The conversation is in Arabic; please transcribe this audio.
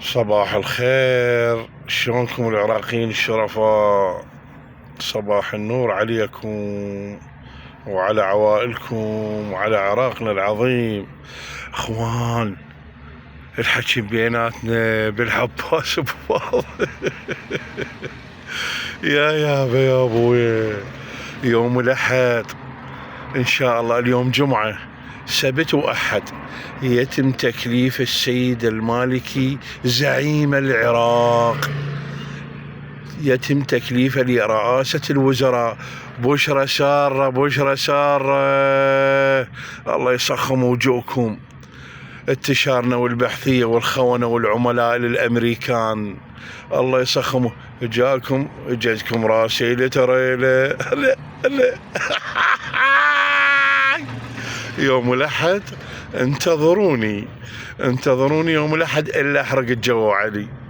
صباح الخير، شلونكم العراقيين الشرفاء؟ صباح النور عليكم وعلى عوائلكم وعلى عراقنا العظيم. اخوان، الحكي بيناتنا بالعباس بفاضل. يا يابا يا ابويا، يوم الاحد ان شاء الله، اليوم جمعة، سبت واحد، يتم تكليف السيد المالكي زعيم العراق، يتم تكليفه لرئاسة الوزراء. بشرى سارة، بشرى سارة، الله يسخم وجوهكم. انتشارنا والبحثية والخونة والعملاء للأمريكان، الله يسخم. جاتكم راسيلة تريلة. لا يوم الأحد انتظروني يوم الأحد إلا أحرق الجو علي.